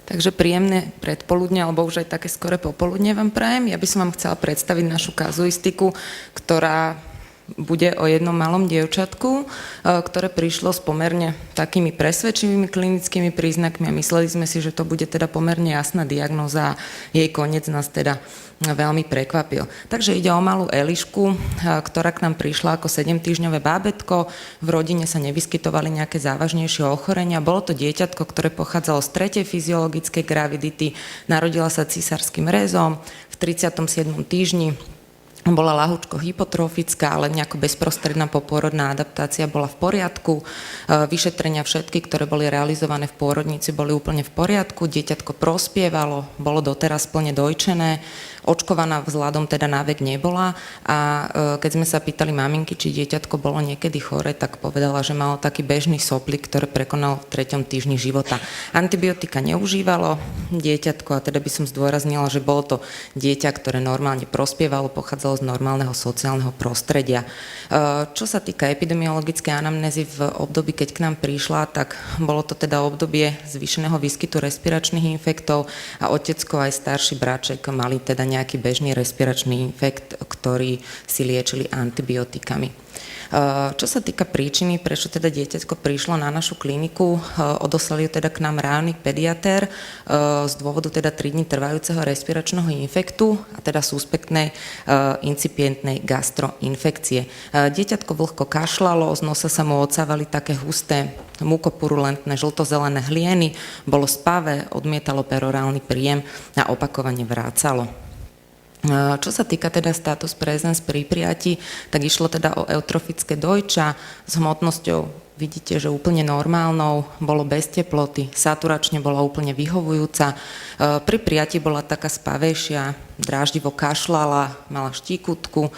Takže príjemné predpoludne, alebo už aj také skore popoludne vám prajem. Ja by som vám chcela predstaviť našu kazuistiku, ktorá bude o jednom malom dievčatku, ktoré prišlo s pomerne takými presvedčivými klinickými príznakmi a mysleli sme si, že to bude teda pomerne jasná diagnóza a jej koniec nás teda veľmi prekvapil. Takže ide o malú Elišku, ktorá k nám prišla ako 7-týždňové bábätko. V rodine sa nevyskytovali nejaké závažnejšie ochorenia. Bolo to dieťatko, ktoré pochádzalo z 3. fyziologickej gravidity. Narodila sa císarským rezom v 37. týždni. Bola ľahučko hypotrofická, ale nejako bezprostredná popôrodná adaptácia bola v poriadku. Vyšetrenia všetky, ktoré boli realizované v pôrodnici, boli úplne v poriadku. Dieťatko prospievalo, bolo doteraz plne dojčené. Očkovaná vzhľadom teda na vek nebola a keď sme sa pýtali maminky, či dieťatko bolo niekedy chore, tak povedala, že malo taký bežný soplik, ktorý prekonal v 3. týždni života. Antibiotika neužívalo dieťatko a teda by som zdôraznila, že bolo to dieťa, ktoré normálne prospievalo, pochádzalo z normálneho sociálneho prostredia. Čo sa týka epidemiologickej anamnézy v období, keď k nám prišla, tak bolo to teda obdobie zvýšeného výskytu respiračných infektov a otecko aj starší bráček mali teda nejaký bežný respiračný infekt, ktorý si liečili antibiotikami. Čo sa týka príčiny, prečo teda dieťatko prišlo na našu kliniku, odoslali ju teda k nám rávny pediatér z dôvodu teda 3 dní trvajúceho respiračného infektu a teda suspektnej incipientnej gastroinfekcie. Dieťatko vlhko kašľalo, z nosa sa mu odsávali také husté mukopurulentné žltozelené hlieny, bolo spavé, odmietalo perorálny príjem a opakovane vrácalo. Čo sa týka teda status presens pri prijatí, tak išlo teda o eutrofické dojča s hmotnosťou, vidíte, že úplne normálnou, bolo bez teploty, saturačne bola úplne vyhovujúca. Pri prijatí bola taká spavejšia, dráždivo kašľala, mala štíkutku.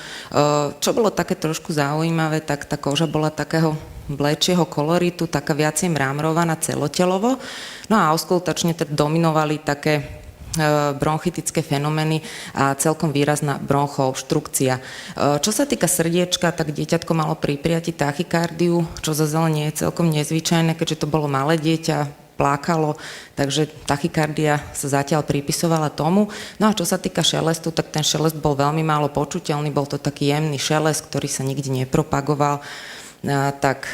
Čo bolo také trošku zaujímavé, tak tá koža bola takého blečieho koloritu, taká viacej mramrovaná celotelovo. No a auskultačne teda dominovali také bronchitické fenomény a celkom výrazná bronchoobštrukcia. Čo sa týka srdiečka, tak dieťatko malo pri prijatí tachykardiu, čo zase nie je celkom nezvyčajné, keďže to bolo malé dieťa, plákalo, takže tachykardia sa zatiaľ pripisovala tomu. No a čo sa týka šelestu, tak ten šelest bol veľmi málo počuteľný, bol to taký jemný šelest, ktorý sa nikdy nepropagoval, tak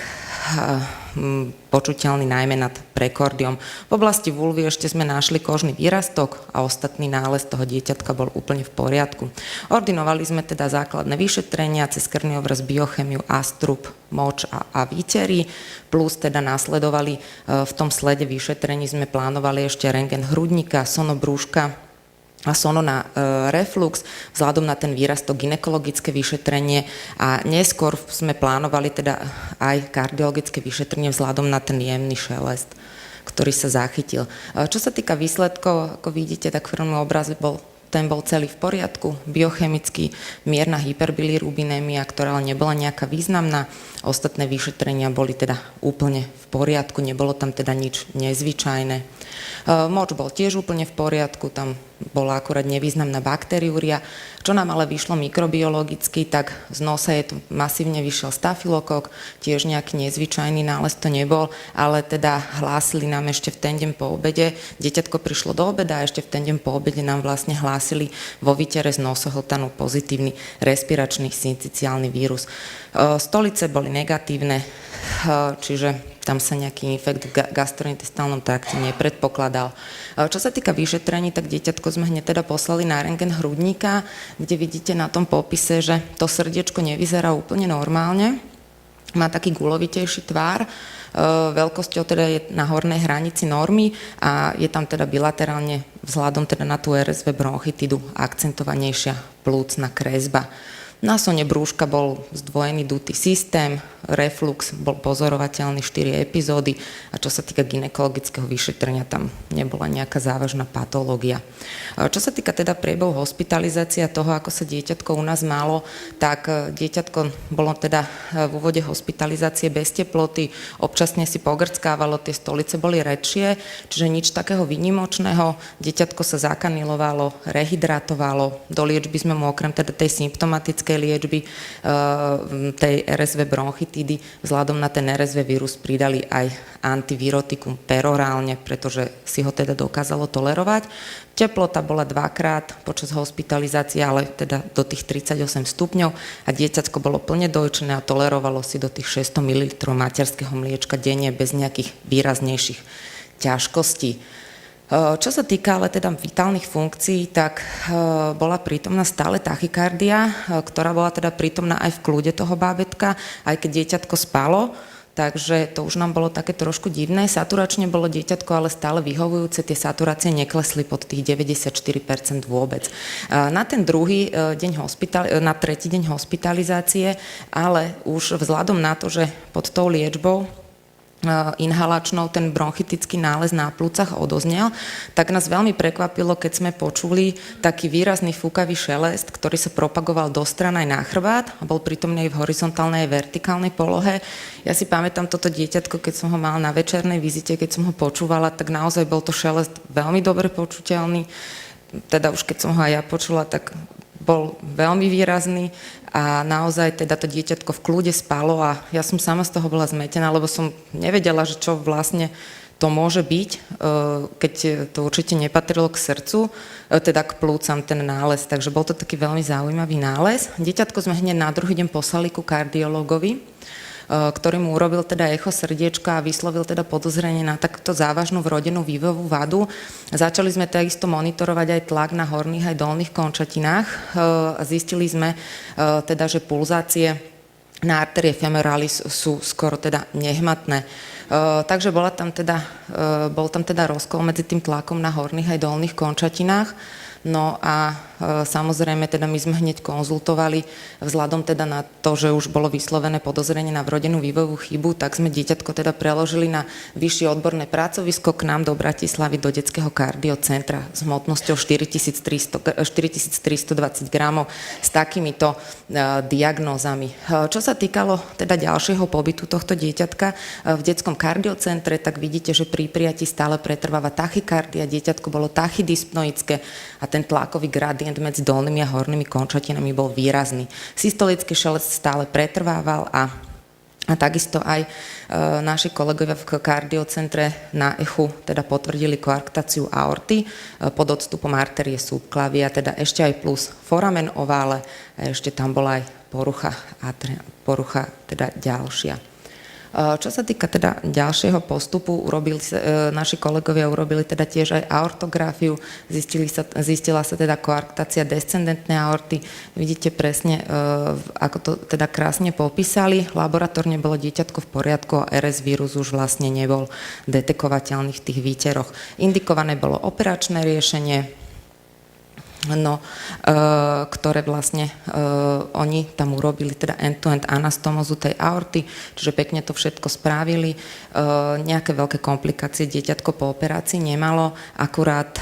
počuteľný najmä nad prekordiom. V oblasti vulvy ešte sme našli kožný výrastok a ostatný nález toho dieťatka bol úplne v poriadku. Ordinovali sme teda základné vyšetrenia cez krvný obraz, biochemiu, astrup, moč a výtery, plus teda následovali v tom slede vyšetrení sme plánovali ešte rentgen hrudníka, sonobrúška a sono na reflux, vzhľadom na ten výrastok gynekologické vyšetrenie a neskôr sme plánovali teda aj kardiologické vyšetrenie vzhľadom na ten jemný šelest, ktorý sa zachytil. Čo sa týka výsledkov, ako vidíte, tak v prvom obraze ten bol celý v poriadku, biochemicky mierna hyperbilirubinémia, ktorá ale nebola nejaká významná. Ostatné vyšetrenia boli teda úplne v poriadku, nebolo tam teda nič nezvyčajné. Moč bol tiež úplne v poriadku, tam bola akurát nevýznamná bakteriúria. Čo nám ale vyšlo mikrobiologicky, tak z nosa je tu masívne vyšiel stafilokok, tiež nejaký nezvyčajný nález to nebol, ale teda hlásili nám ešte v ten deň po obede, dieťatko prišlo do obeda a ešte v ten deň po obede nám vlastne hlásili vo výtere z nosohltanu pozitívny respiračný synciciálny vírus. Stolice boli negatívne, čiže tam sa nejaký infekt v gastrointestinálnom trakte nepredpokladal. Čo sa týka vyšetrení, tak dieťatko sme hneď teda poslali na rentgen hrudníka, kde vidíte na tom popise, že to srdiečko nevyzerá úplne normálne, má taký guľovitejší tvár, veľkosťou teda je na hornej hranici normy a je tam teda bilaterálne vzhľadom teda na tú RSV bronchitidu akcentovanejšia plúcna kresba. Na sone brúška bol zdvojený dutý systém, reflux bol pozorovateľný 4 epizódy a čo sa týka gynekologického vyšetrenia, tam nebola nejaká závažná patológia. Čo sa týka teda priebehu hospitalizácie toho, ako sa dieťatko u nás malo, tak dieťatko bolo teda v úvode hospitalizácie bez teploty, občasne si pogrckávalo, tie stolice boli redšie, čiže nič takého výnimočného, dieťatko sa zakanilovalo, rehydratovalo, do liečby sme mu okrem teda tej symptomatickej klinickej liečby tej RSV bronchitídy vzhľadom na ten RSV vírus pridali aj antivirotikum perorálne, pretože si ho teda dokázalo tolerovať. Teplota bola dvakrát počas hospitalizácie, ale teda do tých 38 stupňov a dieťatko bolo plne dojčené a tolerovalo si do tých 600 ml materského mliečka denne bez nejakých výraznejších ťažkostí. Čo sa týka ale teda vitálnych funkcií, tak bola prítomná stále tachykardia, ktorá bola teda prítomná aj v kľude toho bábätka, aj keď dieťatko spalo. Takže to už nám bolo také trošku divné. Saturačne bolo dieťatko ale stále vyhovujúce, tie saturácie neklesli pod tých 94% vôbec. Na ten na tretí deň hospitalizácie, ale už vzhľadom na to, že pod tou liečbou inhalačnou ten bronchitický nález na plúcach odoznel, tak nás veľmi prekvapilo, keď sme počuli taký výrazný fúkavý šelest, ktorý sa propagoval do strán aj na chrbát a bol prítomný aj v horizontálnej aj vertikálnej polohe. Ja si pamätám toto dieťatko, keď som ho mala na večernej vizite, keď som ho počúvala, tak naozaj bol to šelest veľmi dobre počuteľný. Teda už keď som ho aj ja počula, tak bol veľmi výrazný a naozaj teda to dieťatko v kľude spalo a ja som sama z toho bola zmetená, lebo som nevedela, že čo vlastne to môže byť, keď to určite nepatrilo k srdcu, teda k plúcam ten nález, takže bol to taký veľmi zaujímavý nález. Dieťatko sme hneď na druhý deň poslali ku kardiológovi, ktorý mu urobil teda echo srdiečka a vyslovil teda podozrenie na takúto závažnú vrodenú vývojovú vadu. Začali sme takisto monitorovať aj tlak na horných aj dolných končatinách a zistili sme teda, že pulzácie na arterie femoralis sú skoro teda nehmatné. Takže bol tam teda rozkol medzi tým tlakom na horných aj dolných končatinách. No a samozrejme teda my sme hneď konzultovali vzhľadom teda na to, že už bolo vyslovené podozrenie na vrodenú vývojovú chybu, tak sme dieťatko teda preložili na vyššie odborné pracovisko k nám do Bratislavy do detského kardiocentra s hmotnosťou 4320 gramov s takýmito diagnózami. Čo sa týkalo teda ďalšieho pobytu tohto dieťatka v detskom kardiocentre, tak vidíte, že pri prijatí stále pretrváva tachykardia, dieťatko bolo tachydyspnoické a ten tlakový gradient medzi dolnými a hornými končatinami bol výrazný. Systolický šelest stále pretrvával a takisto aj naši kolegovia v kardiocentre na echu teda potvrdili koarktáciu aorty pod odstupom artérie subclavia, teda ešte aj plus foramen ovále a ešte tam bola aj porucha teda ďalšia. Čo sa týka teda ďalšieho postupu, naši kolegovia urobili teda tiež aj aortografiu, zistila sa teda koarktácia descendentnej aorty. Vidíte presne, ako to teda krásne popísali. Laboratórne bolo dieťatko v poriadku a RS vírus už vlastne nebol detekovateľný v tých výteroch. Indikované bolo operačné riešenie, ktoré vlastne oni tam urobili teda end-to-end anastomózu tej aorty, čiže pekne to všetko spravili. Nejaké veľké komplikácie dieťatko po operácii nemalo, akurát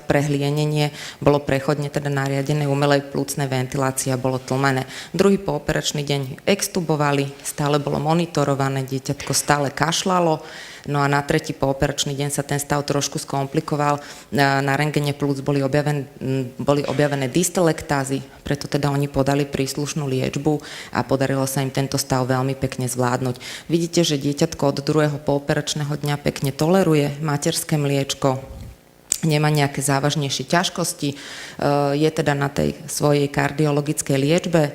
prehlienenie bolo prechodne teda nariadené umelej plúcnej ventilácie a bolo tlmené. Druhý pooperačný deň extubovali, stále bolo monitorované, dieťatko stále kašľalo. No a na tretí pooperačný deň sa ten stav trošku skomplikoval. Na rentgene plúc boli objavené distelektázy, preto teda oni podali príslušnú liečbu a podarilo sa im tento stav veľmi pekne zvládnuť. Vidíte, že dieťatko od druhého pooperačného dňa pekne toleruje materské mliečko, nemá nejaké závažnejšie ťažkosti, je teda na tej svojej kardiologickej liečbe,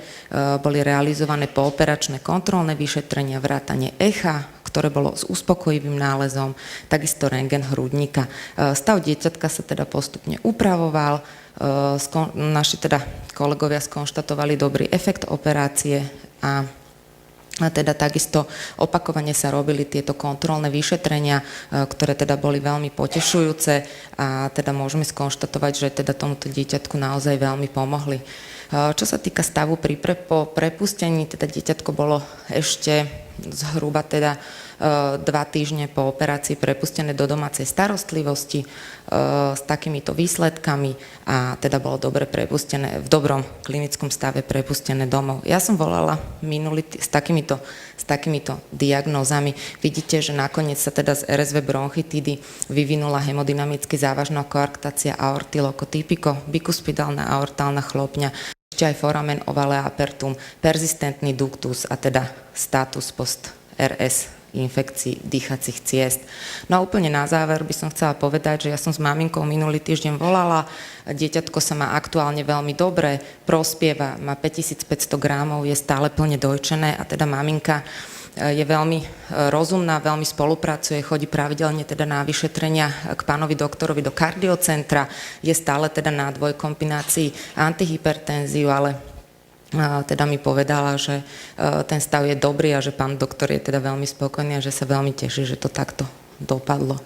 boli realizované pooperačné kontrolné vyšetrenia, vrátanie echa, ktoré bolo s uspokojivým nálezom, takisto rentgen hrudníka. Stav dieťatka sa teda postupne upravoval, naši teda kolegovia skonštatovali dobrý efekt operácie a teda takisto opakovane sa robili tieto kontrolné vyšetrenia, ktoré teda boli veľmi potešujúce a teda môžeme skonštatovať, že teda tomuto dieťatku naozaj veľmi pomohli. Čo sa týka stavu po prepustení, teda dieťatko bolo ešte zhruba teda 2 týždne po operácii prepustené do domácej starostlivosti s takýmito výsledkami a teda bolo dobre prepustené, v dobrom klinickom stave prepustené domov. Ja som volala s takýmito diagnózami. Vidíte, že nakoniec sa teda z RSV bronchitídy vyvinula hemodynamicky závažná koarktácia aorty locotypico, bikuspidálna aortálna chlopňa. ešte aj foramen ovale apertum, persistentný ductus a teda status post RS infekcií dýchacích ciest. No a úplne na záver by som chcela povedať, že ja som s maminkou minulý týždeň volala, dieťatko sa má aktuálne veľmi dobre, prospieva, má 5500 gramov, je stále plne dojčené a teda maminka je veľmi rozumná, veľmi spolupracuje, chodí pravidelne teda na vyšetrenia k pánovi doktorovi do kardiocentra, je stále teda na dvojkombinácii antihypertenziu, ale teda mi povedala, že ten stav je dobrý a že pán doktor je teda veľmi spokojný a že sa veľmi teší, že to takto dopadlo.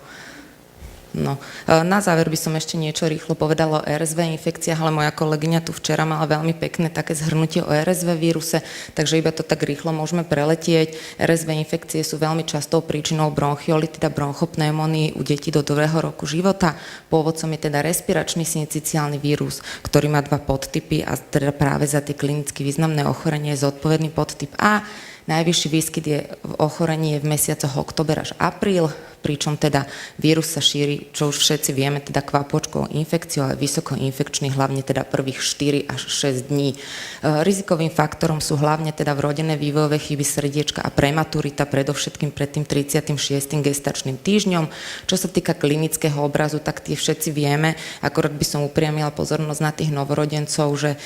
No. Na záver by som ešte niečo rýchlo povedala o RSV infekciách, ale moja kolegyňa tu včera mala veľmi pekné také zhrnutie o RSV víruse, takže iba to tak rýchlo môžeme preletieť. RSV infekcie sú veľmi častou príčinou bronchiolitida, bronchopneumónie u detí do 2. roku života. Pôvodcom je teda respiračný syncytiálny vírus, ktorý má 2 podtypy a teda práve za tie klinicky významné ochorenie je zodpovedný podtyp A. Najvyšší výskyt je v ochorení v mesiacoch október až apríl, pričom teda vírus sa šíri, čo už všetci vieme, teda kvapôčkovou infekciou, ale vysoko infekčný, hlavne teda prvých 4 až 6 dní. Rizikovým faktorom sú hlavne teda vrodené vývojové chyby srdiečka a prematurita, predovšetkým pred tým 36. gestačným týždňom. Čo sa týka klinického obrazu, tak tie všetci vieme, akorát by som upriamila pozornosť na tých novorodencov, že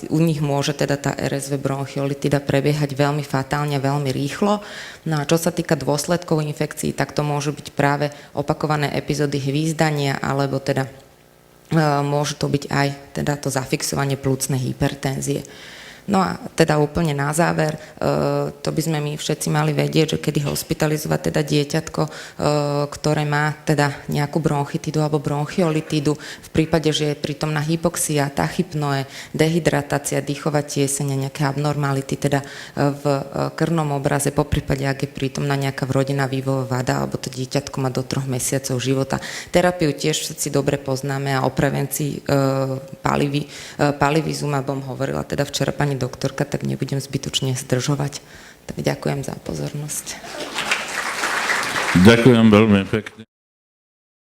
u nich môže teda tá RSV bronchiolitida prebiehať veľmi fatálne, veľmi rýchlo. No a čo sa týka dôsledkov infekcií, tak to môžu byť práve opakované epizódy hvízdania, alebo teda môže to byť aj teda to zafixovanie plúcnej hypertenzie. No a teda úplne na záver, to by sme my všetci mali vedieť, že kedy hospitalizovať teda dieťatko, ktoré má teda nejakú bronchitidu alebo bronchiolitidu, v prípade, že je prítomná hypoxia, tachypnoe, dehydratácia, dýchová tieseň, nejaké abnormality teda v krvnom obraze, poprípade, ak je prítomná nejaká vrodená vývojová vada, alebo to dieťatko má do 3 mesiacov života. Terapiu tiež všetci dobre poznáme a o prevencii palivizumabom hovorila teda včera pani doktorka, tak nebudem zbytočne zdržovať. Tak ďakujem za pozornosť. Ďakujem veľmi pekne.